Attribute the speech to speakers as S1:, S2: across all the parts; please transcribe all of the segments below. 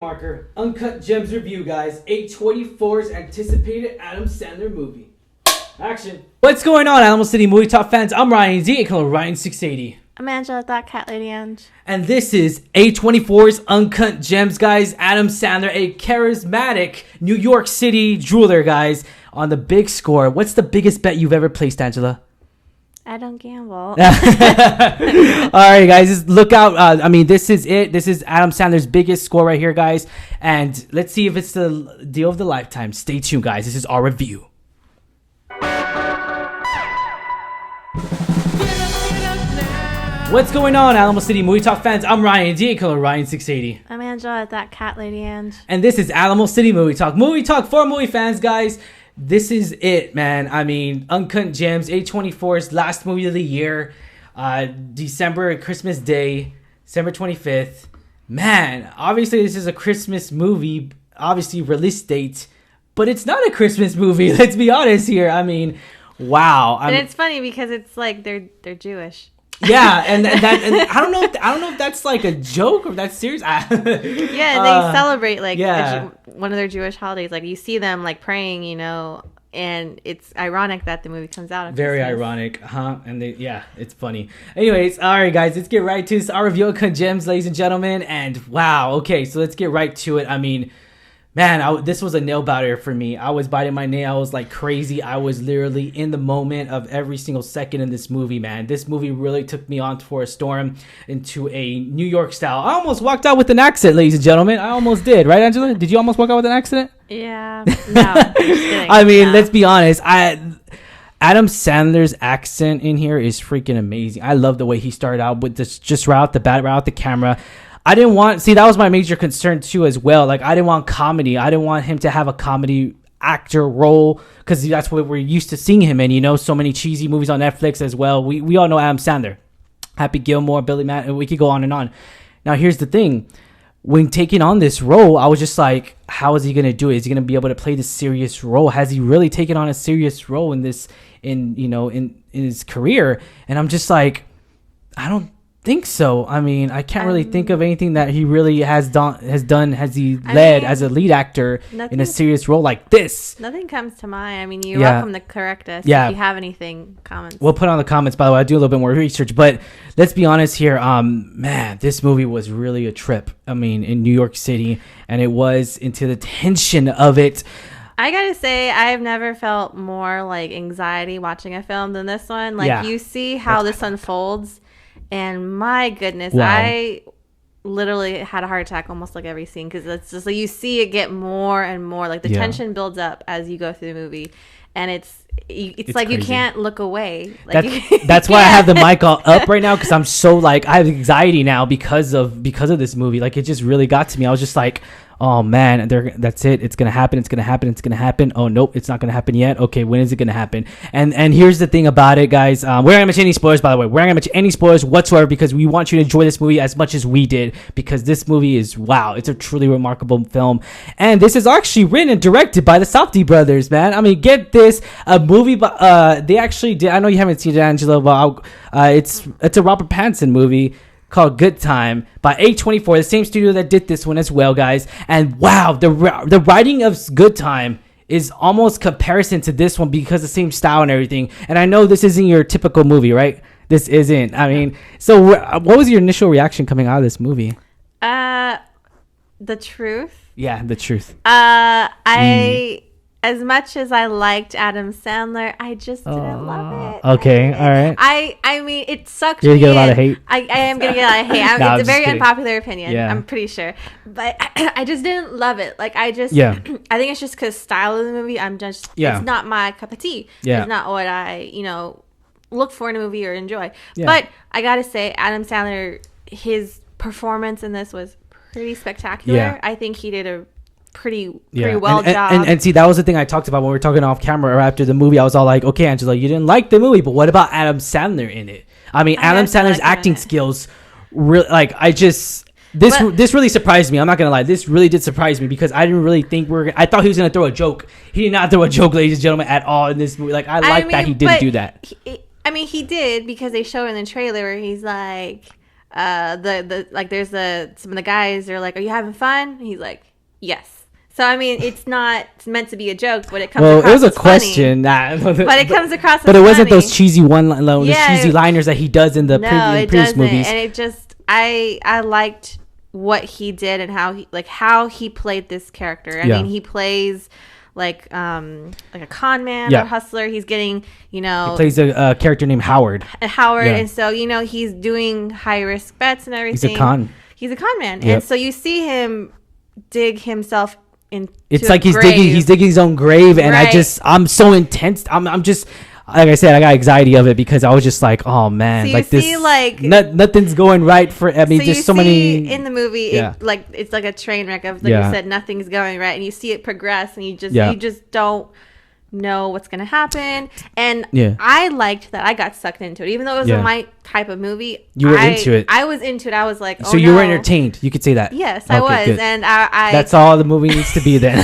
S1: Marker, Uncut Gems review, guys. 8/24's anticipated Adam Sandler movie. Action. What's going on, Alamo City Movie Talk fans? I'm Ryan Z, aka Ryan680.
S2: I'm Angela, that cat lady Ange.
S1: And this is A24's Uncut Gems, guys. Adam Sandler, a charismatic New York City jeweler, guys, on the big score. What's the biggest bet you've ever placed, Angela?
S2: I don't gamble.
S1: All right, guys, just look out. This is it. This is Adam Sandler's biggest score right here, guys. And let's see if it's the deal of the lifetime. Stay tuned, guys. This is our review. What's going on, Alamo City Movie Talk fans? I'm Ryan Z, aka Ryan680.
S2: I'm Angela, that cat lady Ange.
S1: And this is Alamo City Movie Talk. Movie Talk for movie fans, guys. This is it, man. Uncut Gems, A24's last movie of the year. Christmas Day, December 25th. Man, obviously this is a Christmas movie. Obviously release date. But it's not a Christmas movie, let's be honest here. Wow.
S2: And it's funny because it's like they're Jewish.
S1: Yeah, and I don't know if that's like a joke or if that's serious.
S2: They celebrate one of their Jewish holidays. Like you see them like praying, and it's ironic that the movie comes out.
S1: Very
S2: Christmas.
S1: ironic, huh? And it's funny. Anyways, all right, guys, let's get right to this. Our review of Uncut Gems, ladies and gentlemen. And wow, okay, so let's get right to it. This was a nail biter for me. I was biting my nails like crazy. I was literally in the moment of every single second in this movie, man. This movie really took me on for a storm into a New York style. I almost walked out with an accent, ladies and gentlemen. I almost did, right, Angela? Did you almost walk out with an accident?
S2: Yeah. No, just kidding.
S1: Let's be honest. Adam Sandler's accent in here is freaking amazing. I love the way he started out with this, just right out the camera. I didn't want, that was my major concern too as well. Like, I didn't want comedy. I didn't want him to have a comedy actor role because that's what we're used to seeing him in, so many cheesy movies on Netflix as well. We all know Adam Sandler, Happy Gilmore, Billy Matt, and we could go on and on. Now, here's the thing. When taking on this role, I was just like, how is he going to do it? Is he going to be able to play this serious role? Has he really taken on a serious role in his career? And I'm just like, I don't think so. I can't really think of anything that he really has led as a lead actor in a serious role like this.
S2: Nothing comes to mind. You're welcome to correct us if you have anything, comments.
S1: We'll put on the comments, by the way. I do a little bit more research, but let's be honest here. This movie was really a trip. In New York City, and it was into the tension of it.
S2: I gotta say, I've never felt more like anxiety watching a film than this one. You see how this unfolds. And my goodness, wow. I literally had a heart attack almost like every scene because it's just like you see it get more and more. Like the tension builds up as you go through the movie, and it's like crazy. You can't look away.
S1: That's why I have the mic all up right now because I'm so I have anxiety now because of this movie. Like it just really got to me. I was just like, oh man, that's it. It's gonna happen. It's gonna happen. It's gonna happen. Oh nope, it's not gonna happen yet. Okay, when is it gonna happen? And here's the thing about it, guys. We're not gonna mention any spoilers, by the way. We're not gonna mention any spoilers whatsoever because we want you to enjoy this movie as much as we did because this movie is wow. It's a truly remarkable film, and this is actually written and directed by the Safdie brothers, man. Get this, a movie. They actually did. I know you haven't seen it, Angela, but it's a Robert Pattinson movie called Good Time by A24, the same studio that did this one as well, guys. And wow, the writing of Good Time is almost comparison to this one because the same style and everything. And I know this isn't your typical movie, right? This isn't. So what was your initial reaction coming out of this movie?
S2: The truth.
S1: Yeah, the truth.
S2: As much as I liked Adam Sandler, I just didn't love it.
S1: Okay, all right.
S2: It sucked.
S1: You're gonna get a lot of hate.
S2: I am gonna get a lot of hate. It's a very unpopular opinion. Yeah. I'm pretty sure, but I just didn't love it. I think it's just because style of the movie. It's not my cup of tea. Yeah. It's not what I look for in a movie or enjoy. Yeah. But I gotta say, Adam Sandler, his performance in this was pretty spectacular. Yeah. I think he did a pretty well job.
S1: And see, that was the thing I talked about when we were talking off camera or after the movie. I was all like, okay, Angela, you didn't like the movie, but what about Adam Sandler in it? Adam Sandler's acting skills really, this really surprised me. I'm not gonna lie, this really did surprise me because I didn't really think I thought he was gonna throw a joke. He did not throw a joke, ladies and gentlemen, at all in this movie. I like that he didn't do that.
S2: He did because they show in the trailer where he's like, like there's some of the guys are like, "Are you having fun?" And he's like, "Yes." So I mean, it's not meant to be a joke, but it comes across. Well, it was a question, but it comes across.
S1: But it wasn't those cheesy cheesy liners that he does in the previous movies.
S2: And it just, I liked what he did and how he played this character. I mean, he plays like a con man or hustler. He's getting, he
S1: plays a character named Howard.
S2: And so he's doing high risk bets and everything. He's a con man, and so you see him dig himself.
S1: It's like he's digging his own grave, and I'm so intense. I'm just, like I said, I got anxiety of it because I was just like, oh man, so nothing's going right for. I mean, there's so many
S2: in the movie. It's like a train wreck of, like you said, nothing's going right, and you see it progress, and you just don't know what's gonna happen. And I liked that I got sucked into it, even though it was my type of movie.
S1: You were into it.
S2: I was into it. I was like,
S1: so you were entertained. You could say that.
S2: Yes, I was. Good. And I
S1: that's all the movie needs to be then.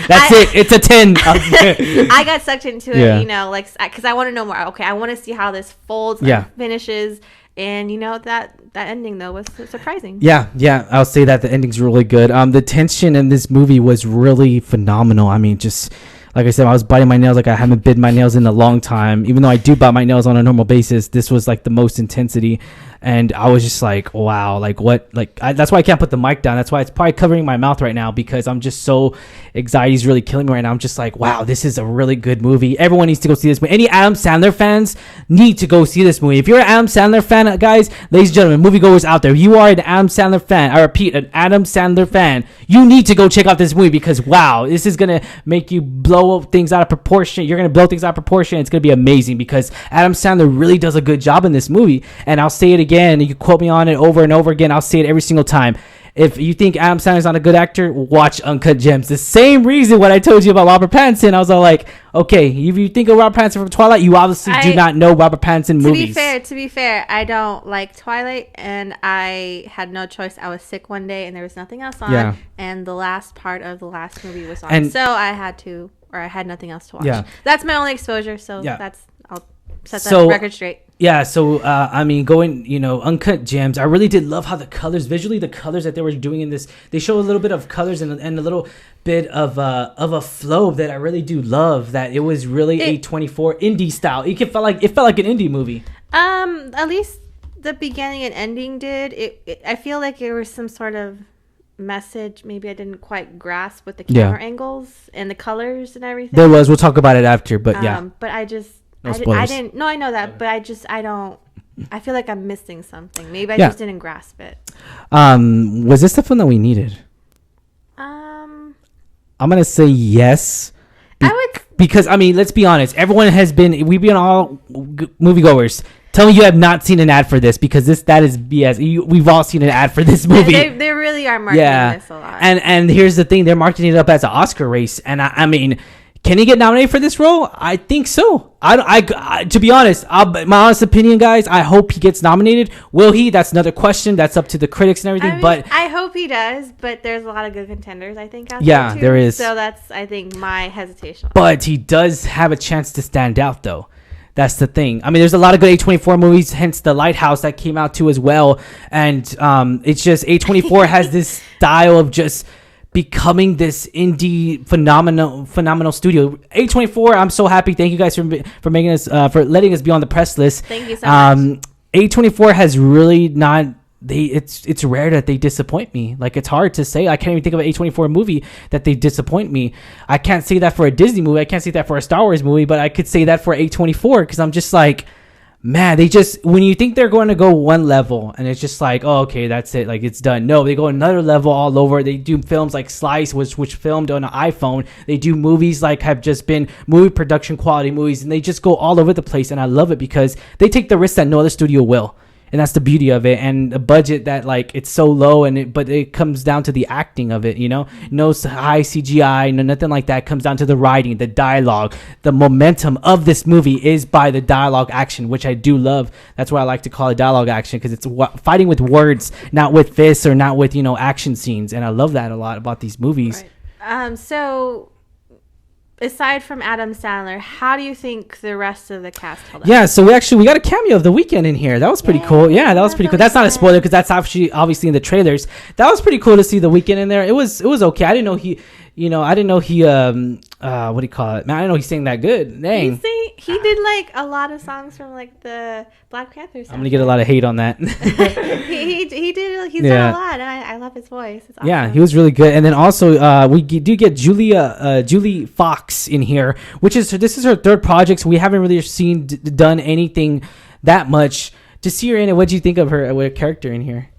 S1: That's it. It's a 10.
S2: I got sucked into it, because I want to know more. Okay, I want to see how this folds and finishes. And that ending though was surprising. Yeah, I'll
S1: say that the ending's really good. The tension in this movie was really phenomenal. I mean, just like I said, I was biting my nails like I haven't bitten my nails in a long time. Even though I do bite my nails on a normal basis, this was like the most intensity. And I was just like, wow, like what? That's why I can't put the mic down. That's why it's probably covering my mouth right now, because I'm just so, anxiety's really killing me right now. I'm just like, wow, this is a really good movie. Everyone needs to go see this movie. Any Adam Sandler fans need to go see this movie. If you're an Adam Sandler fan, guys, ladies and gentlemen, moviegoers out there, you are an Adam Sandler fan. I repeat, an Adam Sandler fan. You need to go check out this movie because, wow, this is going to make you blow things out of proportion. You're going to blow things out of proportion. It's going to be amazing because Adam Sandler really does a good job in this movie. And I'll say it again, you can quote me on it over and over again. I'll say it every single time. If you think Adam Sandler's not a good actor, watch Uncut Gems. The same reason what I told you about Robert Pattinson. I was all like, okay, if you think of Robert Pattinson from Twilight, you obviously do not know Robert Pattinson movies.
S2: To be fair, I don't like Twilight, and I had no choice. I was sick one day, and there was nothing else on, and the last part of the last movie was on, and so I had nothing else to watch. Yeah. That's my only exposure, so I'll set that record straight.
S1: Yeah, so I mean, Uncut Gems. I really did love how the colors that they were doing in this. They show a little bit of colors and a little bit of a flow that I really do love. That it was really A24 indie style. It felt like an indie movie.
S2: At least the beginning and ending did. I feel like there was some sort of message maybe I didn't quite grasp with the camera angles and the colors and everything.
S1: There was. We'll talk about it after, but
S2: But I just. I didn't. No, I know that, but I don't. I feel like I'm missing something. Maybe I just didn't grasp it.
S1: Was this the film that we needed? I'm gonna say yes. Because I mean, let's be honest. We've been all moviegoers. Tell me you have not seen an ad for this, because that is BS. We've all seen an ad for this movie.
S2: They really are marketing this a lot.
S1: And here's the thing: they're marketing it up as an Oscar race, and I mean. Can he get nominated for this role? I think so. I to be honest, my honest opinion, guys, I hope he gets nominated. Will he? That's another question. That's up to the critics and everything. But
S2: I hope he does. But there's a lot of good contenders, I think, out there too.
S1: There is.
S2: So that's, I think, my hesitation.
S1: But he does have a chance to stand out, though. That's the thing. I mean, there's a lot of good A24 movies, hence The Lighthouse that came out too as well. And it's just A24 has this style of just becoming this indie phenomenal studio. A24, I'm so happy. Thank you guys for making us for letting us be on the press list.
S2: Thank you so much.
S1: A24 has really not. It's rare that they disappoint me. Like, it's hard to say. I can't even think of an A24 movie that they disappoint me. I can't say that for a Disney movie. I can't say that for a Star Wars movie, but I could say that for A24 because I'm just like, man, they just, when you think they're going to go one level and it's just like, oh, okay, that's it, like it's done. No, they go another level all over. They do films like Slice, which filmed on an iPhone. They do movies like have just been movie production quality movies, and they just go all over the place. And I love it because they take the risk that no other studio will. And that's the beauty of it. And a budget that, like, it's so low, but it comes down to the acting of it, no high CGI, no nothing like that. It comes down to the writing, the dialogue. The momentum of this movie is by the dialogue action, which I do love. That's why I like to call it dialogue action, because it's fighting with words, not with fists or not with action scenes. And I love that a lot about these movies.
S2: Right. So aside from Adam Sandler, how do you think the rest of the cast held up?
S1: Yeah, so we got a cameo of The Weeknd in here. That was pretty cool. Yeah, that was pretty cool. That's not a spoiler because that's obviously in the trailers. That was pretty cool to see The Weeknd in there. It was okay. I didn't know he what do you call it? Man, I didn't know he sang that good. Dang.
S2: He did like a lot of songs from like the Black Panther songs.
S1: I'm gonna get a lot of hate on that.
S2: He's done a lot, and I love his voice. It's awesome.
S1: Yeah, he was really good. And then also we do get Julie Fox in here, this is her third project, so we haven't really done anything that much. To see her in it, what do you think of her character in here?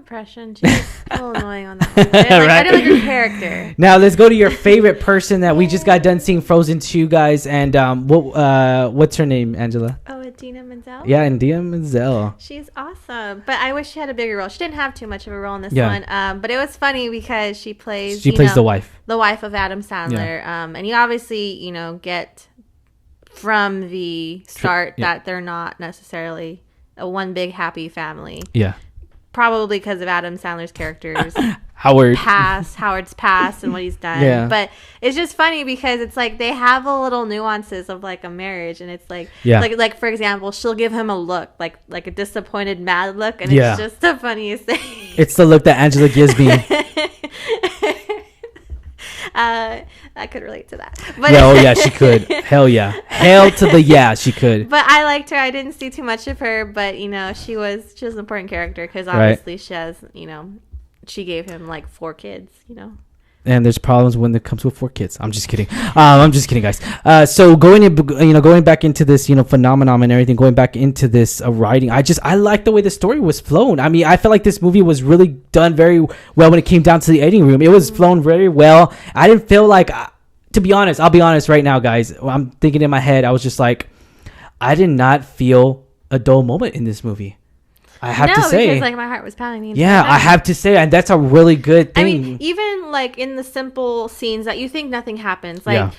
S2: Impression. She's a little annoying on that one. I didn't like her character.
S1: Now let's go to your favorite person that we just got done seeing Frozen 2, guys. And what's her name, Angela?
S2: Oh, Idina Menzel?
S1: Yeah, Idina Menzel.
S2: She's awesome. But I wish she had a bigger role. She didn't have too much of a role in this one. But it was funny because she plays
S1: the wife.
S2: The wife of Adam Sandler. And you obviously, get from the start that they're not necessarily a one big happy family.
S1: Yeah.
S2: Probably because of Adam Sandler's character's
S1: Howard's
S2: past and what he's done.
S1: Yeah.
S2: But it's just funny because it's like they have a little nuances of like a marriage, and it's like like for example, she'll give him a look like a disappointed mad look, and it's just the funniest thing.
S1: It's the look that Angela gives me.
S2: I could relate to that. But
S1: yeah, she could. Hell yeah. Hell to the yeah, she could.
S2: But I liked her. I didn't see too much of her, but she was an important character because obviously she has, she gave him like 4 kids,
S1: And there's problems when it comes with 4 kids. I'm just kidding. I'm just kidding, guys. So going back into this, phenomenon and everything, going back into this writing, I like the way the story was flown. I mean, I felt like this movie was really done very well when it came down to the editing room. It was flown very well. I didn't feel like, to be honest, I'll be honest right now, guys. I'm thinking in my head, I was just like, I did not feel a dull moment in this movie. I have to say,
S2: because like my heart was pounding.
S1: Yeah, I have to say, and that's a really good thing.
S2: I mean, even like in the simple scenes that you think nothing happens, like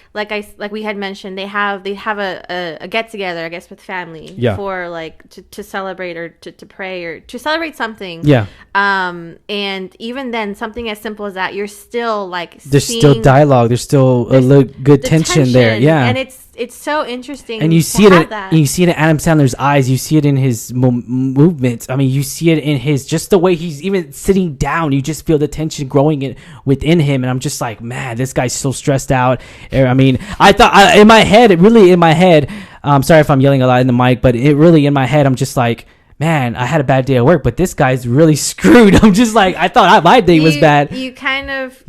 S2: we had mentioned, they have a get together, I guess, with family for like to celebrate or to pray or to celebrate something.
S1: Yeah.
S2: And even then, something as simple as that, you're still like
S1: there's still dialogue. There's still good tension there. Yeah.
S2: And it's so interesting,
S1: and you see it in Adam Sandler's eyes. You see it in his movements. I mean, you see it in just the way he's even sitting down. You just feel the tension growing within him, and I'm just like, man, this guy's so stressed out. I mean, I thought in my head, sorry if I'm yelling a lot in the mic, but in my head, I'm just like, man, I had a bad day at work, but this guy's really screwed. I'm just like, I thought my day was bad.
S2: You kind of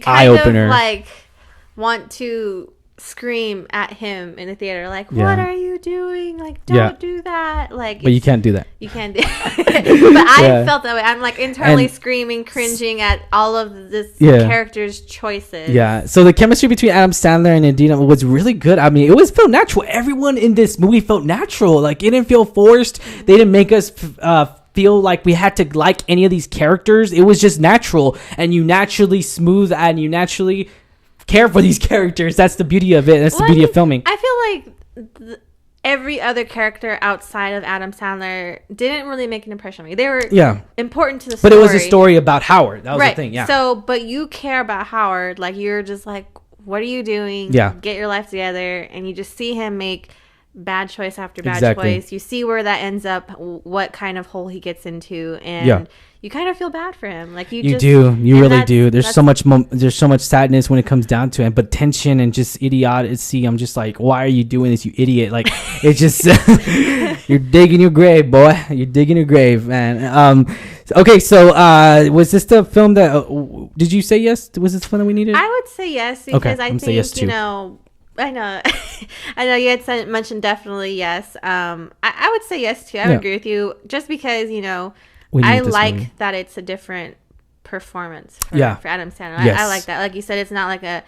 S1: eye-opener.
S2: Like want to scream at him in the theater, like, what are you doing? Like, don't do that. Like,
S1: but you can't do that.
S2: You can't do But I felt that way. I'm like internally screaming, cringing at all of this character's choices.
S1: Yeah. So the chemistry between Adam Sandler and Idina was really good. I mean, it felt natural. Everyone in this movie felt natural. Like, it didn't feel forced. They didn't make us feel like we had to like any of these characters. It was just natural, and you naturally smooth and you naturally care for these characters. That's the beauty of it. That's the beauty of filming.
S2: I feel like every other character outside of Adam Sandler didn't really make an impression on me. They were important to the story.
S1: But it was a story about Howard. That was the thing. Yeah.
S2: So, but you care about Howard. Like, you're just like, what are you doing?
S1: Yeah.
S2: Get your life together. And you just see him make bad choice after bad choice. You see where that ends up, what kind of hole he gets into, and you kind of feel bad for him. Like, you
S1: really do. There's so much sadness when it comes down to it, but tension and just idiocy. I'm just like, why are you doing this, you idiot? Like, it's just you're digging your grave, boy. You're digging your grave, man. Okay, so was this the film that did you say yes? Was this the film that we needed?
S2: I would say yes, because I think yes too. I know you had mentioned definitely yes. I would say yes too. I would agree with you, just because I like movie. That it's a different performance for Adam Sandler. Yes. I like that. Like you said, it's not like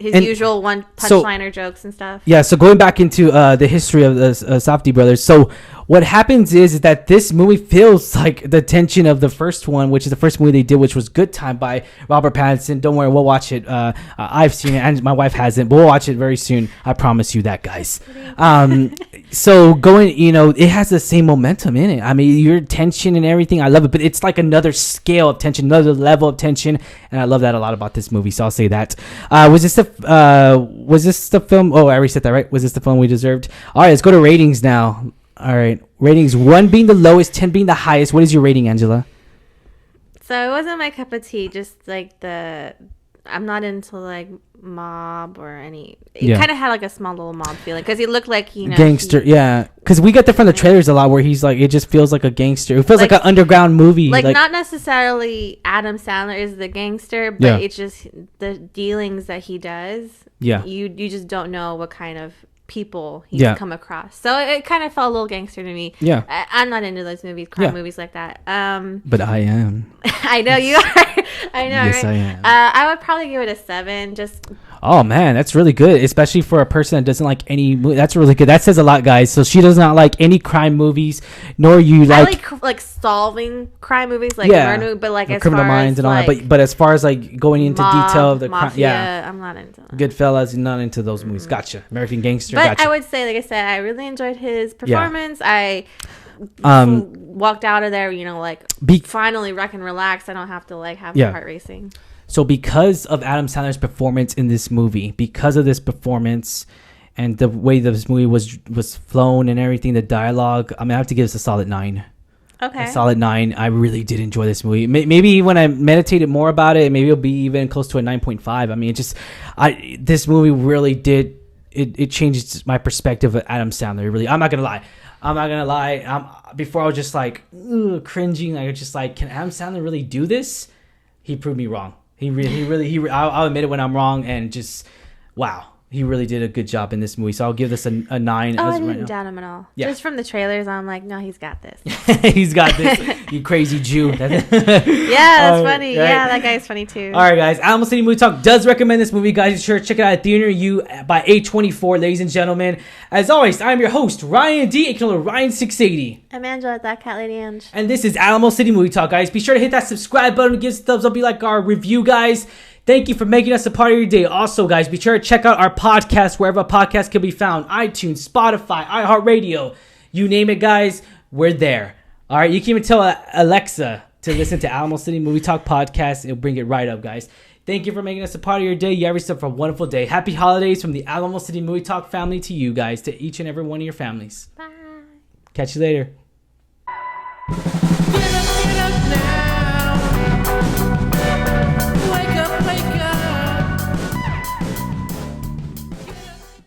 S2: his usual one punch liner jokes and stuff.
S1: Yeah. So going back into the history of the Safdie brothers. So what happens is that this movie feels like the tension of the first one, which is the first movie they did, which was Good Time by Robert Pattinson. Don't worry, we'll watch it. I've seen it, and my wife hasn't, but we'll watch it very soon. I promise you that, guys. So going, it has the same momentum in it. I mean, your tension and everything, I love it, but it's like another scale of tension, another level of tension, and I love that a lot about this movie. So I'll say that. Was this the film? Oh, I already said that, right? Was this the film we deserved? All right, let's go to ratings now. All right, ratings, 1 being the lowest, 10 being the highest. What is your rating, Angela?
S2: So it wasn't my cup of tea. Just like I'm not into like mob or any. It kind of had like a small little mob feeling because he looked like
S1: gangster. Because we get that from the trailers a lot, where he's like, it just feels like a gangster. It feels like an underground movie.
S2: Like not necessarily Adam Sandler is the gangster, but it's just the dealings that he does. Yeah, you just don't know what kind of people he's come across, so it kind of felt a little gangster to me. I'm not into those movies like that,
S1: but I am.
S2: I know you are. I know.
S1: Yes, right? I am.
S2: I would probably give it a 7.
S1: Oh man, that's really good, especially for a person that doesn't like any movie. That's really good. That says a lot, guys. So she does not like any crime movies, nor you like.
S2: I like solving crime movies, like murder, but like as
S1: Criminal Minds and all that. But as far as like going into detail of the
S2: crime, I'm not into that.
S1: Goodfellas, not into those movies. Gotcha. American Gangster.
S2: But
S1: gotcha.
S2: I would say, like I said, I really enjoyed his performance. I walked out of there, finally wreck and relax. I don't have to like have my heart racing.
S1: So because of Adam Sandler's performance in this movie, because of this performance and the way this movie was flown and everything, the dialogue, I have to give this a solid 9.
S2: Okay.
S1: A solid 9. I really did enjoy this movie. Maybe when I meditated more about it, maybe it'll be even close to a 9.5. I mean, this movie really did, it changed my perspective of Adam Sandler. Really, I'm not going to lie. Before I was just like, cringing. I was just like, can Adam Sandler really do this? He proved me wrong. I'll admit it when I'm wrong, and just, wow. He really did a good job in this movie. So I'll give this a 9.
S2: I didn't doubt him at all. Yeah. Just from the trailers, I'm like, no, he's got this.
S1: He's got this, you crazy Jew.
S2: Yeah, that's funny. Right? Yeah, that guy's funny too.
S1: All right, guys. Alamo City Movie Talk does recommend this movie, guys. You sure check it out at Theater Near You by A24, ladies and gentlemen. As always, I'm your host, Ryan D. aka Ryan680.
S2: I'm Angela, that cat lady Ange.
S1: And this is Alamo City Movie Talk, guys. Be sure to hit that subscribe button, give us a thumbs up, you like our review, guys. Thank you for making us a part of your day. Also, guys, be sure to check out our podcast wherever a podcast can be found. iTunes, Spotify, iHeart Radio. You name it, guys, we're there. All right, you can even tell Alexa to listen to Alamo City Movie Talk podcast. It'll bring it right up, guys. Thank you for making us a part of your day. You have yourself a wonderful day. Happy holidays from the Alamo City Movie Talk family to you guys, to each and every one of your families.
S2: Bye.
S1: Catch you later.